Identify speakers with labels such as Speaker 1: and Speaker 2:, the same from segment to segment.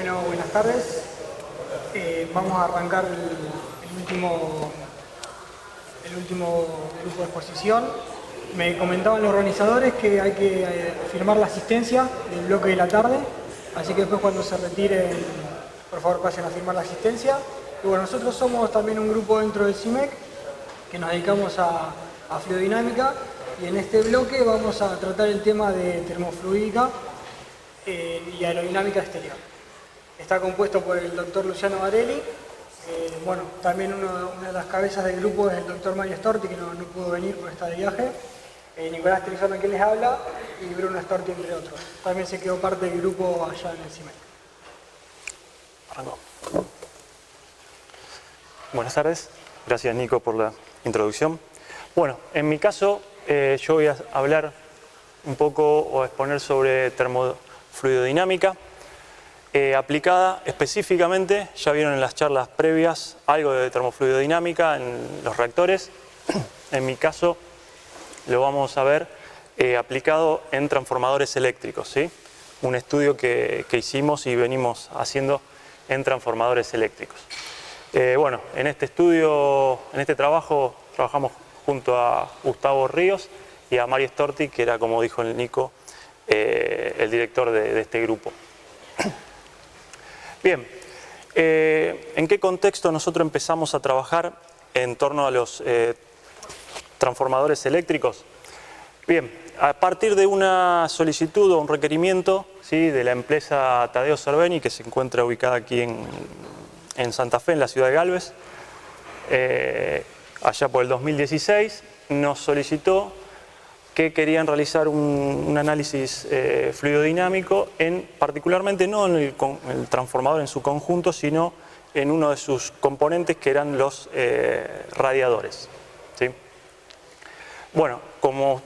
Speaker 1: Bueno, buenas tardes. Vamos a arrancar el último grupo de exposición. Me comentaban los organizadores que hay que firmar la asistencia del bloque de la tarde, así que después cuando se retiren, por favor pasen a firmar la asistencia. Y bueno, nosotros somos también un grupo dentro del CIMEC que nos dedicamos a fluidodinámica, y en este bloque vamos a tratar el tema de termofluídica y aerodinámica exterior. Está compuesto por el doctor Luciano Varelli. Bueno, también una de las cabezas del grupo es el doctor Mario Storti, que no pudo venir porque está de viaje. Nicolás Trizano, quien les habla, y Bruno Storti, entre otros. También se quedó parte del grupo allá en el CIMEC.
Speaker 2: Arrancó. Buenas tardes. Gracias, Nico, por la introducción. Bueno, en mi caso, yo voy a hablar un poco o exponer sobre termofluidodinámica. Aplicada específicamente, ya vieron en las charlas previas algo de termofluidodinámica en los reactores. En mi caso lo vamos a ver aplicado en transformadores eléctricos, ¿sí? Un estudio que hicimos y venimos haciendo en transformadores eléctricos. Bueno, en este estudio, en este trabajo, trabajamos junto a Gustavo Ríos y a Mario Storti, que era, como dijo el Nico, el director de este grupo. Bien, ¿en qué contexto nosotros empezamos a trabajar en torno a los transformadores eléctricos? Bien, a partir de una solicitud o un requerimiento, ¿sí?, de la empresa Tadeo Cerveni, que se encuentra ubicada aquí en Santa Fe, en la ciudad de Galvez, allá por el 2016, nos solicitó que querían realizar un análisis fluidodinámico, particularmente no en el transformador en su conjunto, sino en uno de sus componentes, que eran los radiadores, ¿sí? Bueno, como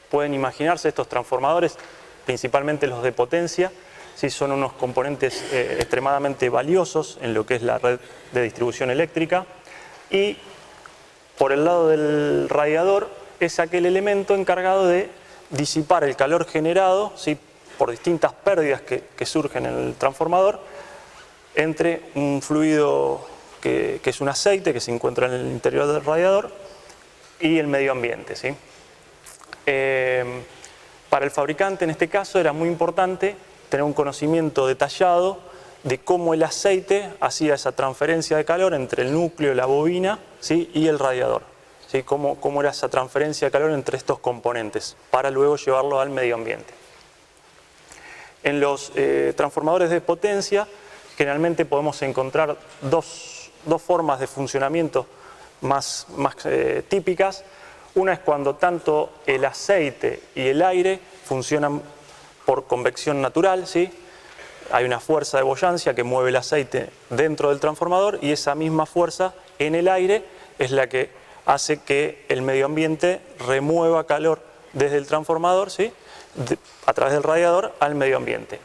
Speaker 2: pueden imaginarse, estos transformadores, principalmente los de potencia, sí, son unos componentes extremadamente valiosos en lo que es la red de distribución eléctrica, y por el lado del radiador es aquel elemento encargado de disipar el calor generado, ¿sí?, por distintas pérdidas que surgen en el transformador, entre un fluido que es un aceite que se encuentra en el interior del radiador y el medio ambiente, ¿sí? Para el fabricante, en este caso, era muy importante tener un conocimiento detallado de cómo el aceite hacía esa transferencia de calor entre el núcleo, la bobina, ¿sí?, y el radiador. ¿Sí? Cómo era esa transferencia de calor entre estos componentes, para luego llevarlo al medio ambiente. En los transformadores de potencia, generalmente podemos encontrar dos formas de funcionamiento más típicas. Una es cuando tanto el aceite y el aire funcionan por convección natural, ¿sí? Hay una fuerza de boyancia que mueve el aceite dentro del transformador, y esa misma fuerza en el aire es la que hace que el medio ambiente remueva calor desde el transformador, ¿sí?, a través del radiador al medio ambiente.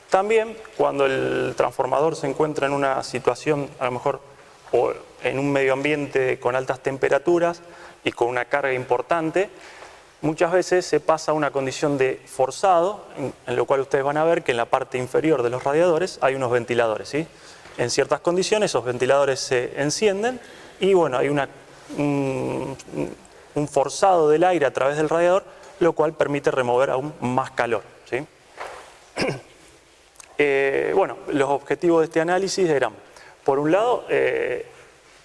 Speaker 2: También, cuando el transformador se encuentra en una situación, a lo mejor, o en un medio ambiente con altas temperaturas y con una carga importante, muchas veces se pasa a una condición de forzado, en lo cual ustedes van a ver que en la parte inferior de los radiadores hay unos ventiladores, ¿sí? En ciertas condiciones esos ventiladores se encienden y, bueno, hay un forzado del aire a través del radiador, lo cual permite remover aún más calor, ¿sí? Bueno, los objetivos de este análisis eran, por un lado,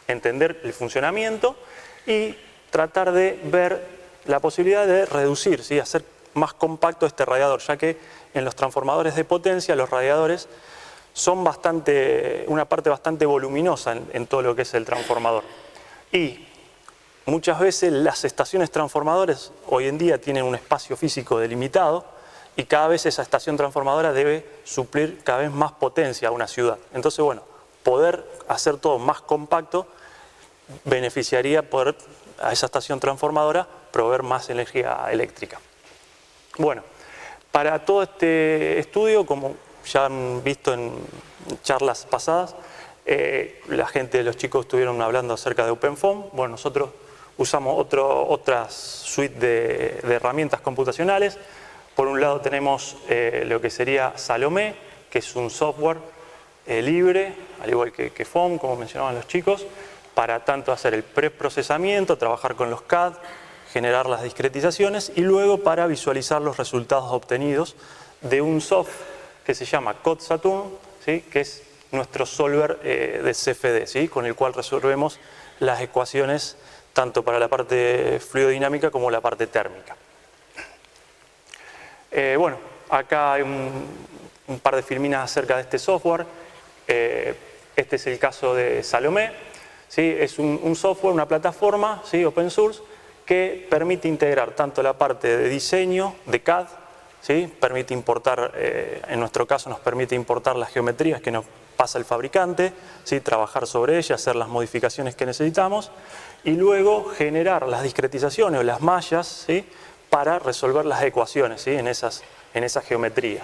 Speaker 2: entender el funcionamiento y tratar de ver la posibilidad de reducir, ¿sí?, hacer más compacto este radiador, ya que en los transformadores de potencia los radiadores son una parte bastante voluminosa en todo lo que es el transformador. Y muchas veces las estaciones transformadoras hoy en día tienen un espacio físico delimitado, y cada vez esa estación transformadora debe suplir cada vez más potencia a una ciudad. Entonces, bueno, poder hacer todo más compacto beneficiaría poder a esa estación transformadora proveer más energía eléctrica. Bueno, para todo este estudio, como ya han visto en charlas pasadas, los chicos estuvieron hablando acerca de OpenFOAM. Bueno, nosotros usamos otra suite de herramientas computacionales. Por un lado tenemos lo que sería Salomé, que es un software libre, al igual que FOAM, como mencionaban los chicos, para tanto hacer el preprocesamiento, trabajar con los CAD, generar las discretizaciones y luego para visualizar los resultados obtenidos de un software que se llama COD-Saturn, ¿sí? Que es nuestro solver de CFD, ¿sí? Con el cual resolvemos las ecuaciones tanto para la parte fluidodinámica como la parte térmica. Bueno, acá hay un par de filminas acerca de este software. Este es el caso de Salomé, ¿sí? Es un software, una plataforma, ¿sí? Open source, que permite integrar tanto la parte de diseño, de CAD, ¿sí? Permite importar, en nuestro caso nos permite importar las geometrías que nos pasa el fabricante, ¿sí? Trabajar sobre ellas, hacer las modificaciones que necesitamos y luego generar las discretizaciones o las mallas, ¿sí? Para resolver las ecuaciones, ¿sí? en esa geometría.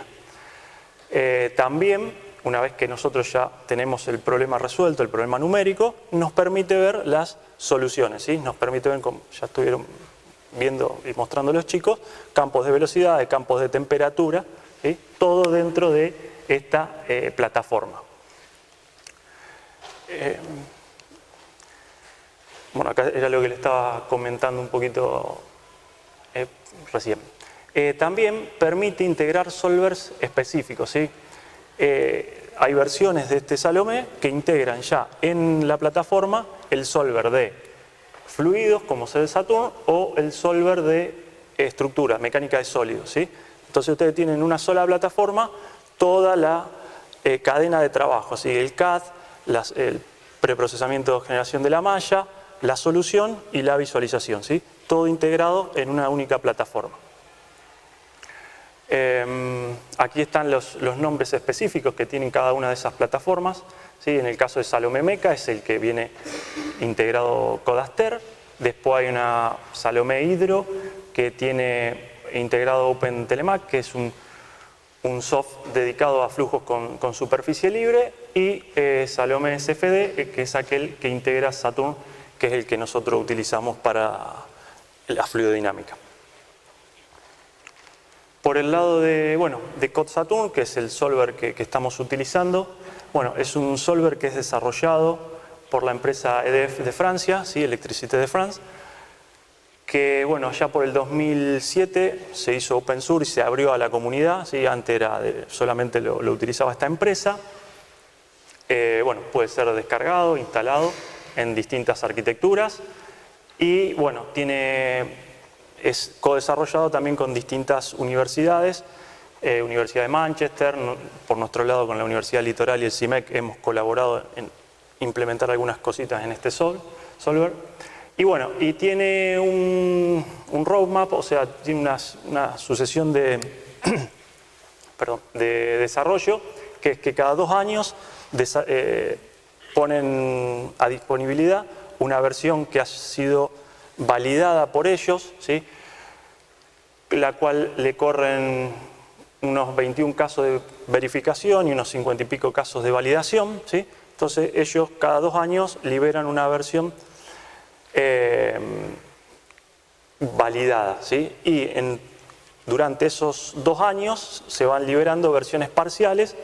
Speaker 2: También, una vez que nosotros ya tenemos el problema resuelto, el problema numérico, nos permite ver las soluciones, ¿sí? Nos permite ver, como ya estuvieron viendo y mostrando los chicos, campos de velocidad, de campos de temperatura, ¿sí? Todo dentro de esta plataforma. Bueno, acá era lo que le estaba comentando un poquito recién. También permite integrar solvers específicos, ¿sí? Hay versiones de este Salomé que integran ya en la plataforma el solver de fluidos, como es el Saturn, o el solver de estructura, mecánica de sólidos, ¿sí? Entonces ustedes tienen en una sola plataforma toda la cadena de trabajo, ¿sí? El CAD, el preprocesamiento de generación de la malla, la solución y la visualización, ¿sí? Todo integrado en una única plataforma. Aquí están los nombres específicos que tienen cada una de esas plataformas, ¿sí? En el caso de Salomé Meca es el que viene integrado Codaster. Después hay una Salomé Hydro que tiene integrado OpenTeleMac, que es un soft dedicado a flujos con superficie libre, y Salomé SFD, que es aquel que integra Saturn, que es el que nosotros utilizamos para la fluidodinámica. Por el lado de COD-Saturn, que es el solver que estamos utilizando, bueno, es un solver que es desarrollado por la empresa EDF de Francia, ¿sí? Electricité de France, que bueno, allá por el 2007 se hizo open source y se abrió a la comunidad, ¿sí? Antes solamente lo utilizaba esta empresa. Bueno, puede ser descargado, instalado en distintas arquitecturas y bueno, es co-desarrollado también con distintas universidades, Universidad de Manchester, por nuestro lado con la Universidad Litoral y el CIMEC hemos colaborado en implementar algunas cositas en este solver. Y bueno, y tiene un roadmap, o sea, tiene una sucesión de desarrollo, que es que cada 2 años ponen a disponibilidad una versión que ha sido validada por ellos, ¿sí? La cual le corren unos 21 casos de verificación y unos 50 y pico casos de validación, ¿sí? Entonces ellos cada 2 años liberan una versión validada, ¿sí? Y durante esos 2 años se van liberando versiones parciales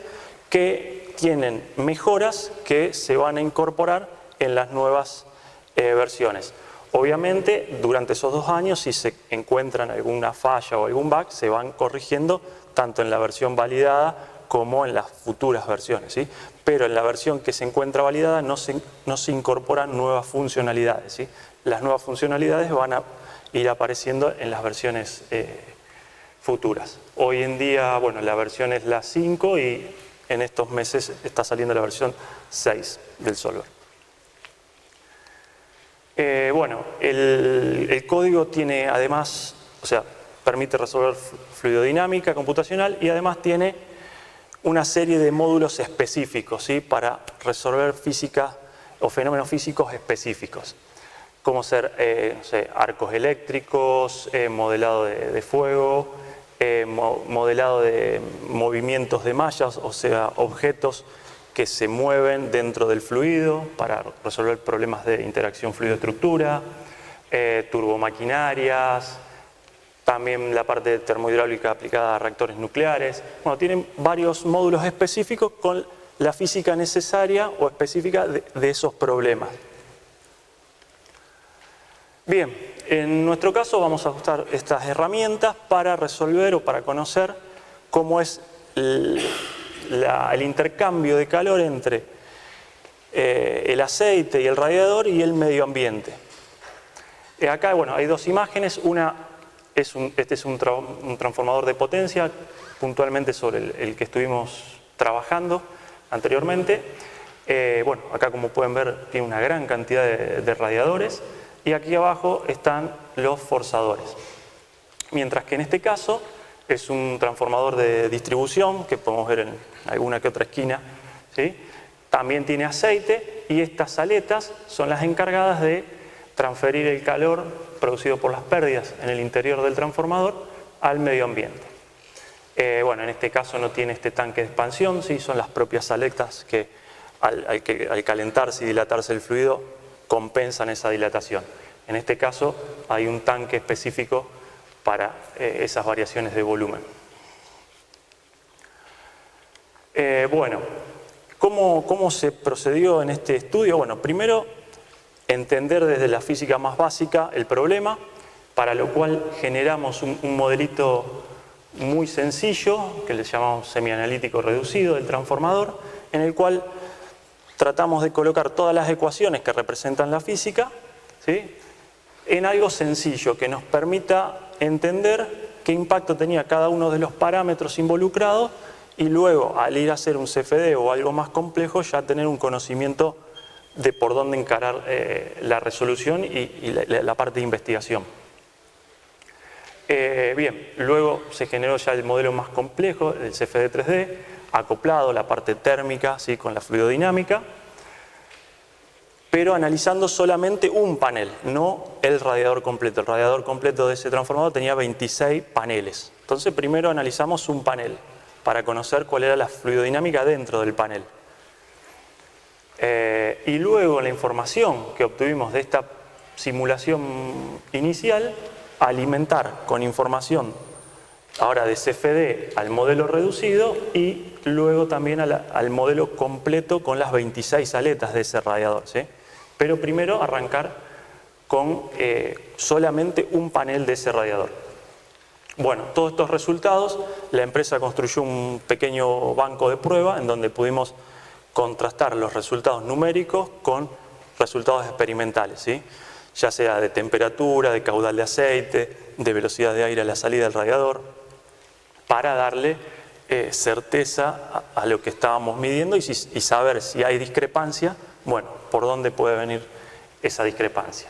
Speaker 2: que tienen mejoras que se van a incorporar en las nuevas versiones. Obviamente, durante esos 2 años, si se encuentran alguna falla o algún bug, se van corrigiendo tanto en la versión validada como en las futuras versiones, ¿sí? Pero en la versión que se encuentra validada no se incorporan nuevas funcionalidades, ¿sí? Las nuevas funcionalidades van a ir apareciendo en las versiones futuras. Hoy en día, bueno, la versión es la 5 y en estos meses está saliendo la versión 6 del solver. Bueno, el código tiene además, o sea, permite resolver fluidodinámica computacional y además tiene una serie de módulos específicos, ¿sí? Para resolver física o fenómenos físicos específicos, como ser no sé, arcos eléctricos, modelado de fuego, modelado de movimientos de mallas, o sea, objetos que se mueven dentro del fluido para resolver problemas de interacción fluido-estructura, turbomaquinarias, también la parte termohidráulica aplicada a reactores nucleares. Bueno, tienen varios módulos específicos con la física necesaria o específica de esos problemas. Bien, en nuestro caso vamos a usar estas herramientas para resolver o para conocer cómo es el intercambio de calor entre el aceite y el radiador y el medio ambiente. Acá, bueno, hay dos imágenes. Este es un transformador de potencia, puntualmente sobre el que estuvimos trabajando anteriormente. Bueno, acá como pueden ver tiene una gran cantidad de radiadores y aquí abajo están los forzadores. Mientras que en este caso es un transformador de distribución que podemos ver en alguna que otra esquina, ¿sí? También tiene aceite y estas aletas son las encargadas de transferir el calor producido por las pérdidas en el interior del transformador al medio ambiente. Bueno, en este caso no tiene este tanque de expansión, ¿sí? Son las propias aletas que al calentarse y dilatarse el fluido compensan esa dilatación. En este caso hay un tanque específico para esas variaciones de volumen. Bueno, ¿cómo se procedió en este estudio? Bueno, primero entender desde la física más básica el problema, para lo cual generamos un modelito muy sencillo, que le llamamos semianalítico reducido del transformador, en el cual tratamos de colocar todas las ecuaciones que representan la física, ¿sí?, en algo sencillo que nos permita entender qué impacto tenía cada uno de los parámetros involucrados y luego, al ir a hacer un CFD o algo más complejo, ya tener un conocimiento de por dónde encarar la resolución y la parte de investigación. Bien, luego se generó ya el modelo más complejo, el CFD 3D, acoplado la parte térmica, ¿sí?, con la fluidodinámica, pero analizando solamente un panel, no el radiador completo. El radiador completo de ese transformador tenía 26 paneles. Entonces primero analizamos un panel para conocer cuál era la fluidodinámica dentro del panel. Y luego la información que obtuvimos de esta simulación inicial, alimentar con información ahora de CFD al modelo reducido y luego también al modelo completo con las 26 aletas de ese radiador, ¿sí? Pero primero arrancar con solamente un panel de ese radiador. Bueno, todos estos resultados, la empresa construyó un pequeño banco de prueba en donde pudimos contrastar los resultados numéricos con resultados experimentales, ¿sí?, ya sea de temperatura, de caudal de aceite, de velocidad de aire a la salida del radiador, para darle certeza a lo que estábamos midiendo y saber si hay discrepancia, bueno, por dónde puede venir esa discrepancia.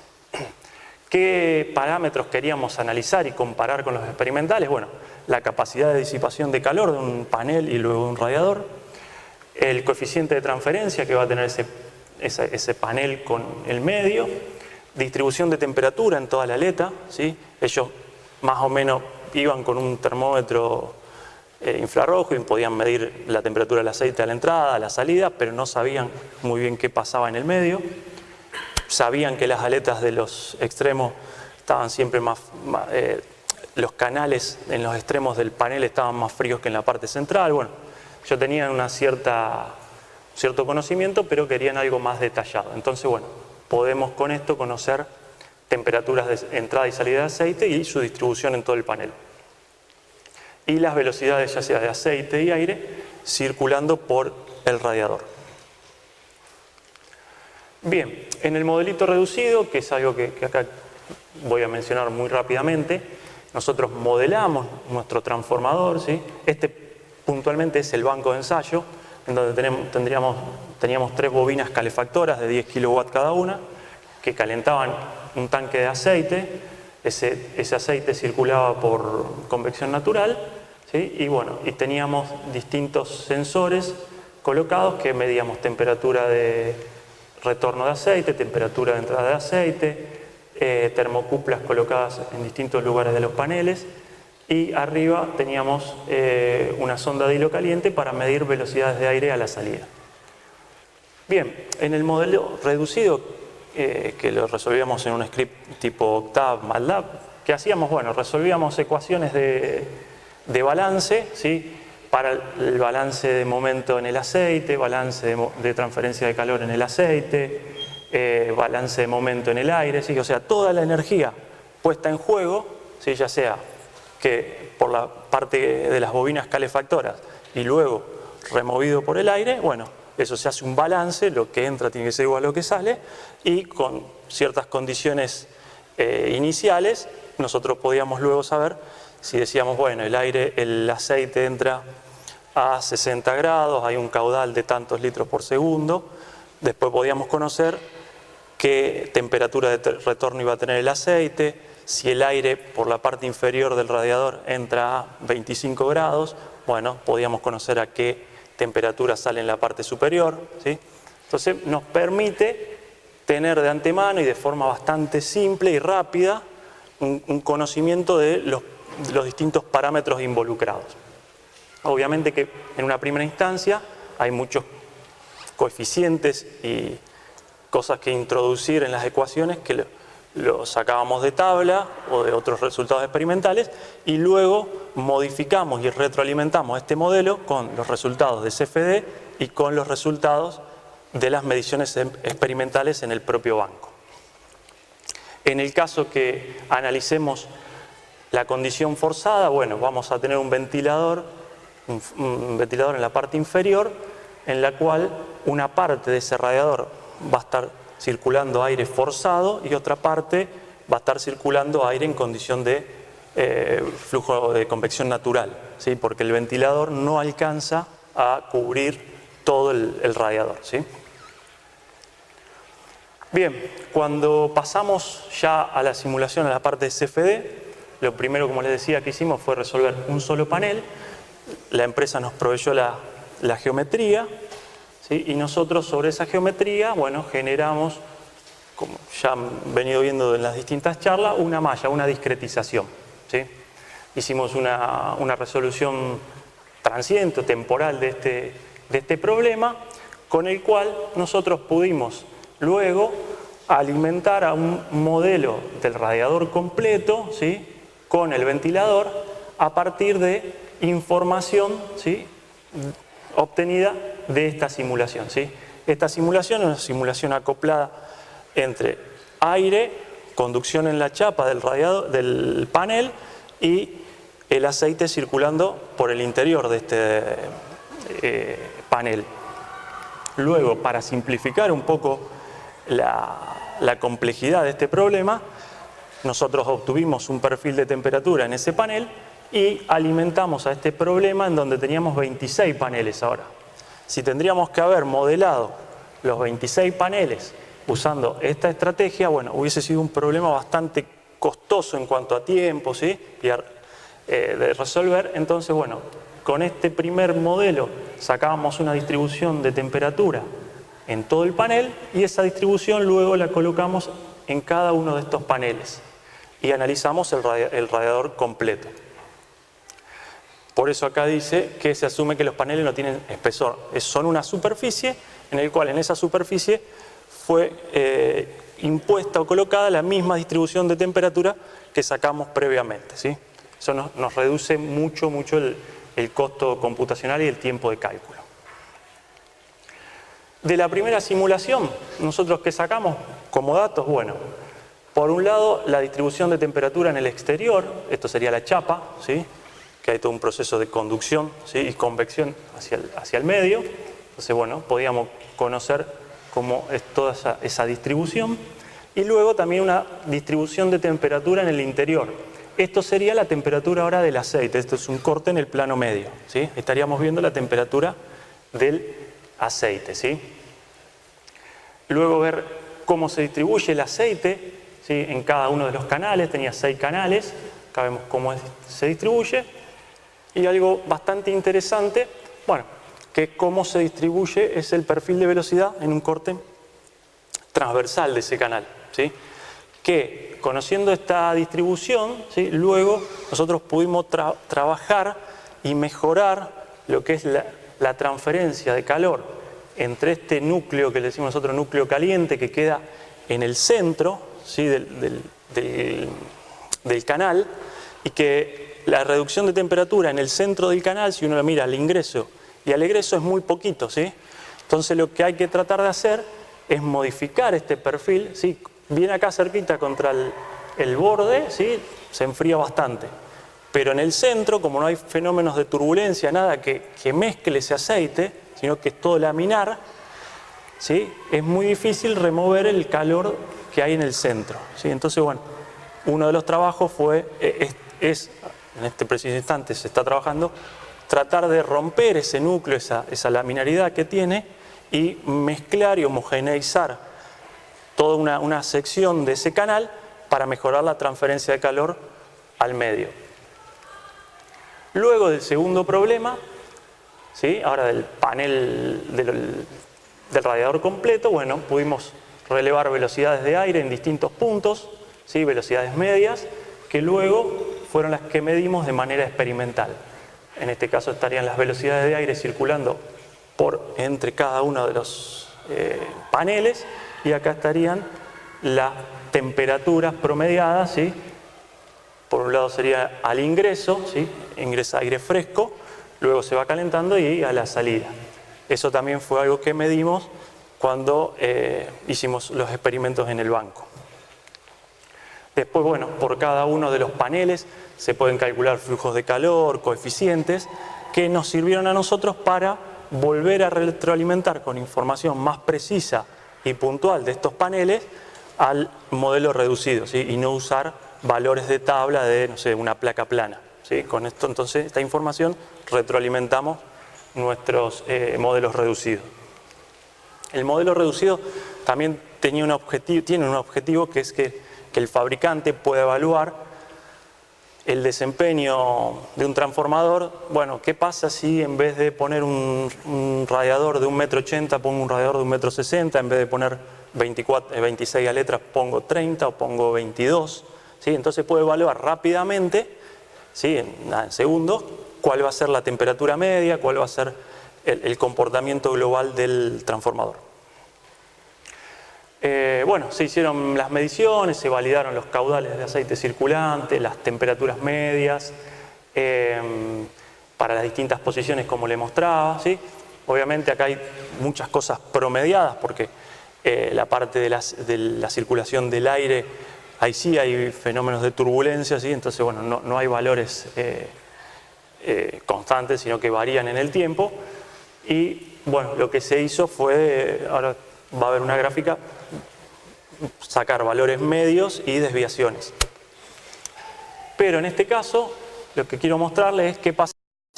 Speaker 2: ¿Qué parámetros queríamos analizar y comparar con los experimentales? Bueno, la capacidad de disipación de calor de un panel y luego de un radiador, el coeficiente de transferencia que va a tener ese panel con el medio, distribución de temperatura en toda la aleta, ¿sí? Ellos más o menos iban con un termómetro infrarrojo y podían medir la temperatura del aceite a la entrada, a la salida, pero no sabían muy bien qué pasaba en el medio. Sabían que las aletas de los extremos estaban siempre los canales en los extremos del panel estaban más fríos que en la parte central. Bueno, yo tenía cierto conocimiento, pero querían algo más detallado. Entonces, bueno, podemos con esto conocer temperaturas de entrada y salida de aceite y su distribución en todo el panel. Y las velocidades ya sea de aceite y aire circulando por el radiador. Bien, en el modelito reducido, que es algo que acá voy a mencionar muy rápidamente, nosotros modelamos nuestro transformador, ¿sí? Este puntualmente es el banco de ensayo, en donde teníamos 3 bobinas calefactoras de 10 kilowatts cada una, que calentaban un tanque de aceite. Ese aceite circulaba por convección natural, ¿sí? Y bueno, y teníamos distintos sensores colocados que medíamos temperatura de retorno de aceite, temperatura de entrada de aceite, termocuplas colocadas en distintos lugares de los paneles, y arriba teníamos una sonda de hilo caliente para medir velocidades de aire a la salida. Bien, en el modelo reducido, que lo resolvíamos en un script tipo Octave, MATLAB, ¿qué hacíamos? Bueno, resolvíamos ecuaciones de balance, ¿sí? Para el balance de momento en el aceite, balance de transferencia de calor en el aceite, balance de momento en el aire, ¿sí? O sea, toda la energía puesta en juego, ¿sí? Ya sea que por la parte de las bobinas calefactoras y luego removido por el aire, bueno, eso se hace un balance, lo que entra tiene que ser igual a lo que sale, y con ciertas condiciones iniciales, nosotros podíamos luego saber si decíamos, bueno, el aceite entra a 60 grados, hay un caudal de tantos litros por segundo, después podíamos conocer qué temperatura de retorno iba a tener el aceite, si el aire por la parte inferior del radiador entra a 25 grados, bueno, podíamos conocer a qué temperatura sale en la parte superior, ¿sí? Entonces nos permite tener de antemano y de forma bastante simple y rápida un conocimiento de los distintos parámetros involucrados. Obviamente que en una primera instancia hay muchos coeficientes y cosas que introducir en las ecuaciones que lo sacábamos de tabla o de otros resultados experimentales y luego modificamos y retroalimentamos este modelo con los resultados de CFD y con los resultados de las mediciones experimentales en el propio banco. En el caso que analicemos la condición forzada, bueno, vamos a tener un ventilador en la parte inferior en la cual una parte de ese radiador va a estar circulando aire forzado y otra parte va a estar circulando aire en condición de flujo de convección natural, ¿sí? Porque el ventilador no alcanza a cubrir todo el radiador, ¿sí? Bien, cuando pasamos ya a la simulación, a la parte de CFD, lo primero, como les decía, que hicimos fue resolver un solo panel. La empresa nos proveyó la geometría, ¿sí? Y nosotros sobre esa geometría, bueno, generamos, como ya han venido viendo en las distintas charlas, una malla, una discretización, ¿sí? Hicimos una resolución transiente o temporal de este problema, con el cual nosotros pudimos luego alimentar a un modelo del radiador completo, ¿sí? Con el ventilador a partir de información, ¿sí? Obtenida de esta simulación, ¿sí? Esta simulación es una simulación acoplada entre aire, conducción en la chapa del radiador, del panel y el aceite circulando por el interior de este panel. Luego, para simplificar un poco la complejidad de este problema, nosotros obtuvimos un perfil de temperatura en ese panel y alimentamos a este problema en donde teníamos 26 paneles ahora. Si tendríamos que haber modelado los 26 paneles usando esta estrategia, bueno, hubiese sido un problema bastante costoso en cuanto a tiempo, ¿sí? De resolver. Entonces, bueno, con este primer modelo sacábamos una distribución de temperatura en todo el panel y esa distribución luego la colocamos en cada uno de estos paneles y analizamos el radiador completo. Por eso acá dice que se asume que los paneles no tienen espesor. Son una superficie en el cual en esa superficie fue impuesta o colocada la misma distribución de temperatura que sacamos previamente, ¿sí? Eso nos reduce mucho el costo computacional y el tiempo de cálculo. De la primera simulación, nosotros ¿qué sacamos como datos? Bueno, por un lado la distribución de temperatura en el exterior, esto sería la chapa, ¿sí? Que hay todo un proceso de conducción, ¿sí? Y convección hacia el medio. Entonces, bueno, podíamos conocer cómo es toda esa distribución. Y luego también una distribución de temperatura en el interior. Esto sería la temperatura ahora del aceite. Esto es un corte en el plano medio, ¿sí? Estaríamos viendo la temperatura del aceite, ¿sí? Luego ver cómo se distribuye el aceite, ¿sí? En cada uno de los canales. Tenía 6 canales. Acá vemos cómo se distribuye. Y algo bastante interesante, bueno, que cómo se distribuye es el perfil de velocidad en un corte transversal de ese canal, ¿sí? Que conociendo esta distribución, ¿sí? Luego nosotros pudimos trabajar y mejorar lo que es la transferencia de calor entre este núcleo que le decimos nosotros núcleo caliente que queda en el centro, ¿sí? del del canal y que la reducción de temperatura en el centro del canal, si uno lo mira al ingreso y al egreso, es muy poquito, ¿sí? Entonces lo que hay que tratar de hacer es modificar este perfil, ¿sí? Viene acá cerquita contra el borde, ¿sí? Se enfría bastante. Pero en el centro, como no hay fenómenos de turbulencia, nada que mezcle ese aceite, sino que es todo laminar, ¿sí? Es muy difícil remover el calor que hay en el centro, ¿sí? Entonces, bueno, uno de los trabajos en este preciso instante se está trabajando, tratar de romper ese núcleo, esa laminaridad que tiene y mezclar y homogeneizar toda una sección de ese canal para mejorar la transferencia de calor al medio. Luego del segundo problema, ¿sí? Ahora del panel del radiador completo, bueno, pudimos relevar velocidades de aire en distintos puntos, ¿sí? Velocidades medias, que luego fueron las que medimos de manera experimental. En este caso estarían las velocidades de aire circulando entre cada uno de los paneles, y acá estarían las temperaturas promediadas, ¿sí? Por un lado sería al ingreso, ¿sí? Ingresa aire fresco, luego se va calentando y a la salida. Eso también fue algo que medimos cuando hicimos los experimentos en el banco. Después, bueno, por cada uno de los paneles se pueden calcular flujos de calor, coeficientes, que nos sirvieron a nosotros para volver a retroalimentar con información más precisa y puntual de estos paneles al modelo reducido, ¿sí? Y no usar valores de tabla de, no sé, una placa plana, ¿sí? Con esto, entonces, esta información retroalimentamos nuestros modelos reducidos. El modelo reducido también tiene un objetivo que es que el fabricante pueda evaluar el desempeño de un transformador. Bueno, ¿qué pasa si en vez de poner un radiador de 1,80 m pongo un radiador de 1,60 m, en vez de poner 26 aletras pongo 30 o pongo 22? ¿Sí? Entonces puedo evaluar rápidamente, ¿sí? en segundos, cuál va a ser la temperatura media, cuál va a ser el comportamiento global del transformador. Bueno, se hicieron las mediciones, se validaron los caudales de aceite circulante, las temperaturas medias, para las distintas posiciones como le mostraba, ¿sí? Obviamente acá hay muchas cosas promediadas porque la parte de la circulación del aire, ahí sí hay fenómenos de turbulencia, ¿sí? Entonces, bueno, no hay valores constantes, sino que varían en el tiempo. Y bueno, lo que se hizo fue, ahora va a haber una gráfica, sacar valores medios y desviaciones. Pero en este caso, lo que quiero mostrarles es qué pasa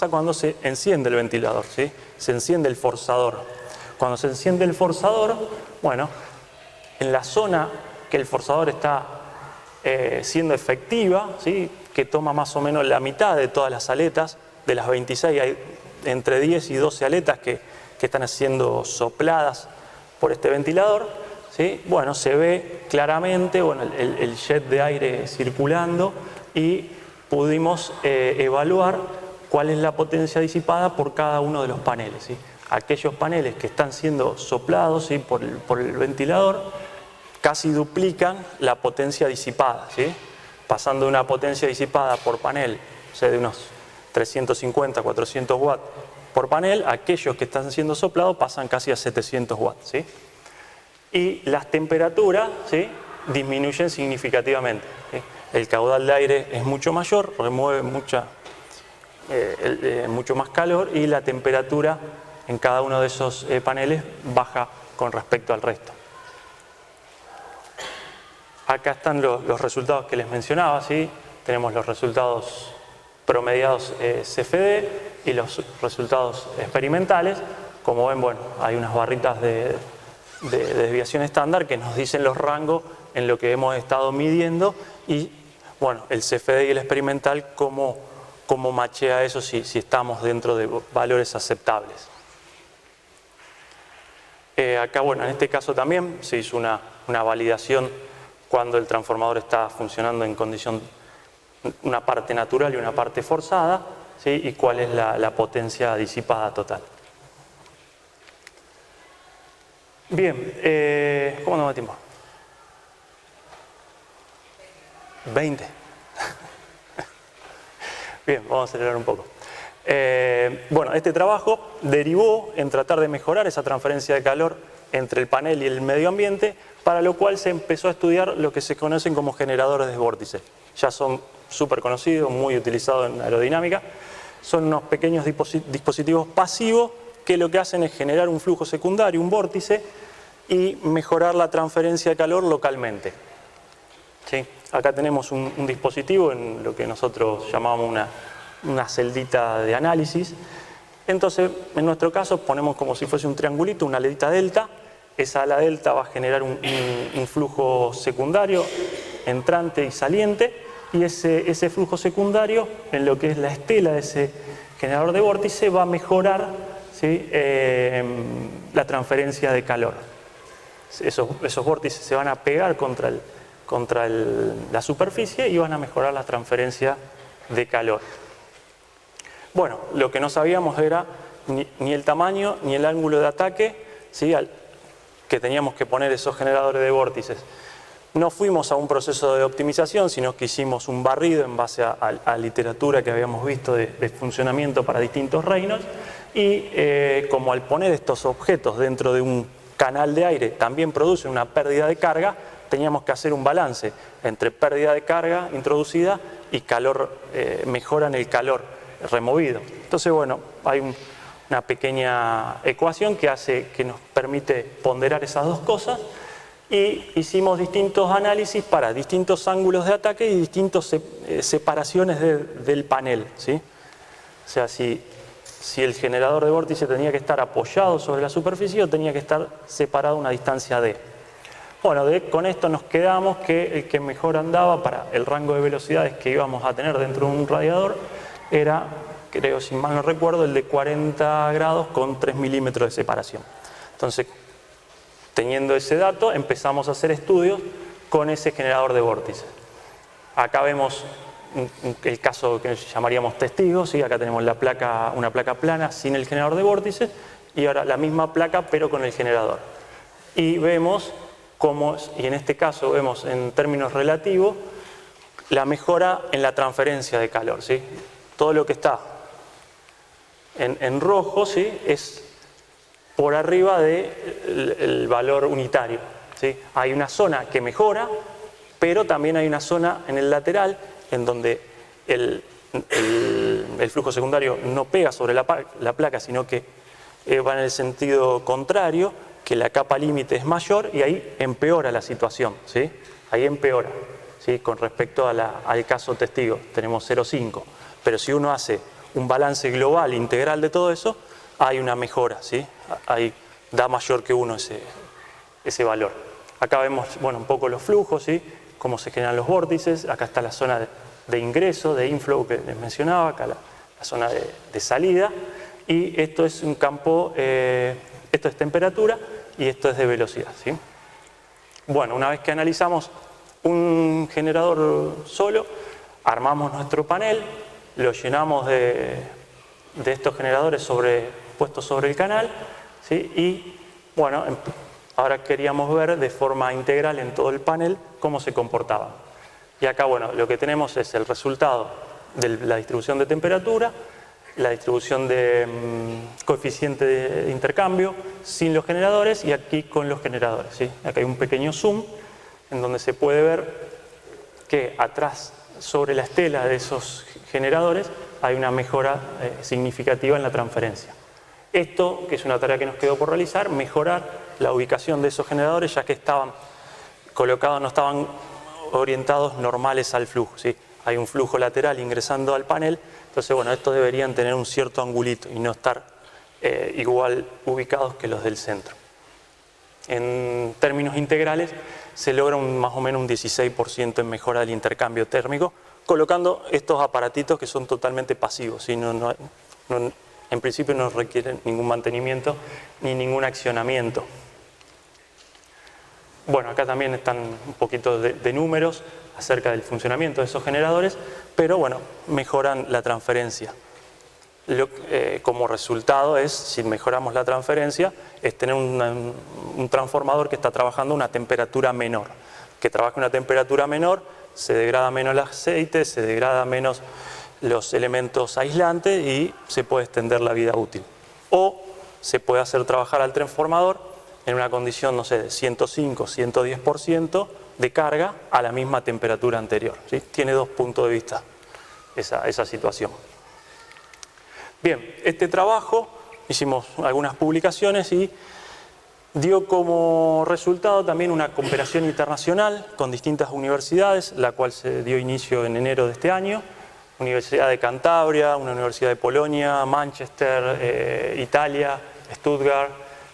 Speaker 2: cuando se enciende el ventilador, ¿sí? Se enciende el forzador. Cuando se enciende el forzador, bueno, en la zona que el forzador está siendo efectiva, ¿sí? Que toma más o menos la mitad de todas las aletas, de las 26 hay entre 10 y 12 aletas que están siendo sopladas por este ventilador, ¿sí? Bueno, se ve claramente, bueno, el jet de aire circulando, y pudimos evaluar cuál es la potencia disipada por cada uno de los paneles, ¿sí? Aquellos paneles que están siendo soplados, ¿sí? por el ventilador casi duplican la potencia disipada, ¿sí? Pasando de una potencia disipada por panel, o sea, de unos 350, 400 watts por panel, aquellos que están siendo soplados pasan casi a 700 watts, ¿sí? Y las temperaturas, ¿sí? Disminuyen significativamente, ¿sí? El caudal de aire es mucho mayor, remueve mucho más calor, y la temperatura en cada uno de esos paneles baja con respecto al resto. Acá están los resultados que les mencionaba, ¿sí? Tenemos los resultados promediados CFD y los resultados experimentales. Como ven, bueno, hay unas barritas de desviación estándar que nos dicen los rangos en lo que hemos estado midiendo, y bueno, el CFD y el experimental cómo machea eso, si estamos dentro de valores aceptables. Acá, bueno, en este caso también se hizo una validación cuando el transformador está funcionando en condición, una parte natural y una parte forzada, ¿sí? Y cuál es la potencia disipada total. Bien, ¿cómo nos va el tiempo? 20. Bien, vamos a acelerar un poco. Bueno, este trabajo derivó en tratar de mejorar esa transferencia de calor entre el panel y el medio ambiente, para lo cual se empezó a estudiar lo que se conocen como generadores de vórtices. Ya son súper conocidos, muy utilizados en aerodinámica. Son unos pequeños dispositivos pasivos que lo que hacen es generar un flujo secundario, un vórtice, y mejorar la transferencia de calor localmente. ¿Sí? Acá tenemos un dispositivo en lo que nosotros llamamos una celdita de análisis. Entonces, en nuestro caso, ponemos como si fuese un triangulito, una aletita delta. Esa ala delta va a generar un flujo secundario, entrante y saliente, y ese flujo secundario, en lo que es la estela de ese generador de vórtice, va a mejorar, ¿sí?, la transferencia de calor. Esos vórtices se van a pegar contra la superficie y van a mejorar la transferencia de calor. Bueno, lo que no sabíamos era ni el tamaño ni el ángulo de ataque, ¿sí?, que teníamos que poner esos generadores de vórtices. No fuimos a un proceso de optimización, sino que hicimos un barrido en base a literatura que habíamos visto de funcionamiento para distintos reinos, y como al poner estos objetos dentro de un canal de aire también produce una pérdida de carga, teníamos que hacer un balance entre pérdida de carga introducida y calor, mejora en el calor removido. Entonces, bueno, hay una pequeña ecuación que nos permite ponderar esas dos cosas, y hicimos distintos análisis para distintos ángulos de ataque y distintas separaciones del panel, ¿sí? O sea, si el generador de vórtice tenía que estar apoyado sobre la superficie o tenía que estar separado a una distancia D. Bueno, con esto nos quedamos que el que mejor andaba para el rango de velocidades que íbamos a tener dentro de un radiador era, creo, si mal no recuerdo, el de 40 grados con 3 milímetros de separación. Entonces, teniendo ese dato, empezamos a hacer estudios con ese generador de vórtices. Acá vemos el caso que llamaríamos testigo, ¿sí? Acá tenemos una placa plana sin el generador de vórtices, y ahora la misma placa pero con el generador. Y vemos cómo, y en este caso vemos en términos relativos, la mejora en la transferencia de calor, ¿sí? Todo lo que está en rojo, ¿sí?, es por arriba del valor unitario, ¿sí? Hay una zona que mejora, pero también hay una zona en el lateral en donde el flujo secundario no pega sobre la placa, sino que va en el sentido contrario, que la capa límite es mayor, y ahí empeora la situación, ¿sí? Ahí empeora, ¿sí?, con respecto al caso testigo, tenemos 0,5. Pero si uno hace un balance global, integral de todo eso, hay una mejora, ¿sí? Ahí da mayor que 1 ese valor. Acá vemos, bueno, un poco los flujos, ¿sí?, cómo se generan los vórtices. Acá está la zona de ingreso, de inflow que les mencionaba, acá la zona de salida, y esto es un campo, esto es temperatura y esto es de velocidad, ¿sí? Bueno, una vez que analizamos un generador solo, armamos nuestro panel, lo llenamos de estos generadores puestos sobre el canal, ¿sí? Y bueno, ahora queríamos ver de forma integral en todo el panel cómo se comportaban. Y acá, bueno, lo que tenemos es el resultado de la distribución de temperatura, la distribución de coeficiente de intercambio sin los generadores, y aquí con los generadores, ¿sí? Acá hay un pequeño zoom en donde se puede ver que atrás, sobre la estela de esos generadores, hay una mejora significativa en la transferencia. Esto, que es una tarea que nos quedó por realizar, mejorar la ubicación de esos generadores, ya que estaban colocados, no estaban orientados normales al flujo, ¿sí? Hay un flujo lateral ingresando al panel, entonces, bueno, estos deberían tener un cierto angulito y no estar igual ubicados que los del centro. En términos integrales, se logra más o menos un 16% en mejora del intercambio térmico, colocando estos aparatitos que son totalmente pasivos, ¿sí? En principio no requieren ningún mantenimiento ni ningún accionamiento. Bueno, acá también están un poquito de números acerca del funcionamiento de esos generadores, pero bueno, mejoran la transferencia. Como resultado si mejoramos la transferencia, es tener un transformador que está trabajando a una temperatura menor. Que trabaja a una temperatura menor, se degrada menos el aceite, se degrada menos los elementos aislantes y se puede extender la vida útil. O se puede hacer trabajar al transformador en una condición, no sé, de 105, 110% de carga a la misma temperatura anterior, ¿sí? Tiene dos puntos de vista esa situación. Bien, este trabajo, hicimos algunas publicaciones y dio como resultado también una cooperación internacional con distintas universidades, la cual se dio inicio en enero de este año. Universidad de Cantabria, una universidad de Polonia, Manchester, Italia, Stuttgart,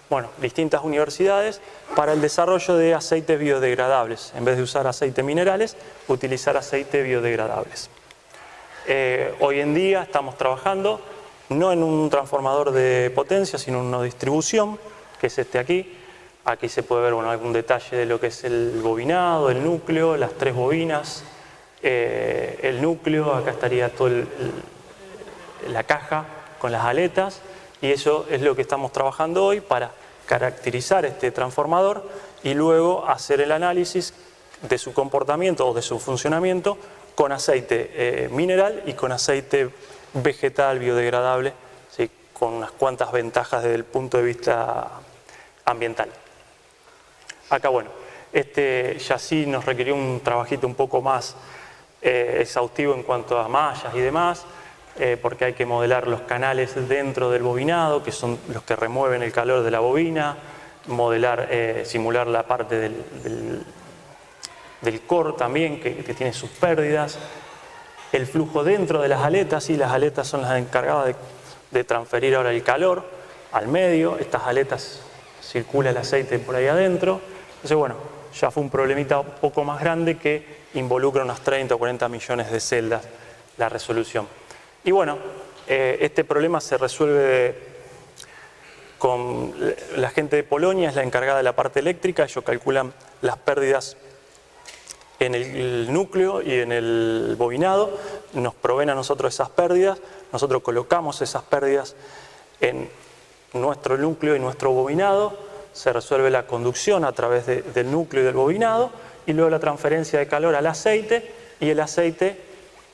Speaker 2: bueno, distintas universidades para el desarrollo de aceites biodegradables. En vez de usar aceites minerales, utilizar aceites biodegradables. Hoy en día estamos trabajando no en un transformador de potencia, sino en una distribución, que es este aquí. Aquí se puede ver, bueno, algún detalle de lo que es el bobinado, el núcleo, las 3 bobinas, el núcleo, acá estaría toda la caja con las aletas, y eso es lo que estamos trabajando hoy para caracterizar este transformador y luego hacer el análisis de su comportamiento o de su funcionamiento con aceite mineral y con aceite vegetal biodegradable, ¿sí? Con unas cuantas ventajas desde el punto de vista ambiental. Acá, bueno, ya sí nos requirió un trabajito un poco más exhaustivo en cuanto a mallas y demás, porque hay que modelar los canales dentro del bobinado, que son los que remueven el calor de la bobina, modelar, simular la parte del core también, que tiene sus pérdidas, el flujo dentro de las aletas, y las aletas son las encargadas de transferir ahora el calor al medio. Estas aletas circula el aceite por ahí adentro. Entonces, bueno, ya fue un problemita un poco más grande que involucra unas 30 o 40 millones de celdas la resolución. Y bueno, este problema se resuelve con la gente de Polonia, es la encargada de la parte eléctrica. Ellos calculan las pérdidas en el núcleo y en el bobinado, nos proveen a nosotros esas pérdidas, nosotros colocamos esas pérdidas en nuestro núcleo y nuestro bobinado, se resuelve la conducción a través del núcleo y del bobinado, y luego la transferencia de calor al aceite, y el aceite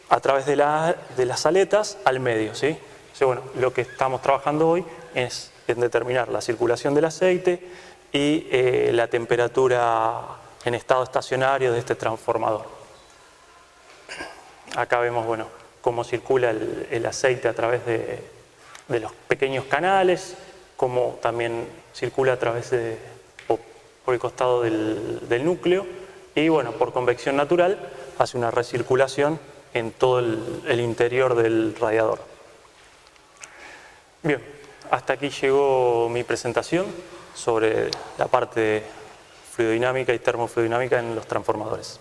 Speaker 2: a través de las aletas al medio, ¿sí? Entonces, bueno, lo que estamos trabajando hoy es en determinar la circulación del aceite y la temperatura en estado estacionario de este transformador. Acá vemos, bueno, cómo circula el aceite a través de los pequeños canales, cómo también circula a través por el costado del núcleo, y bueno, por convección natural hace una recirculación en todo el interior del radiador. Bien, hasta aquí llegó mi presentación sobre la parte de fluidodinámica y termofluidodinámica en los transformadores.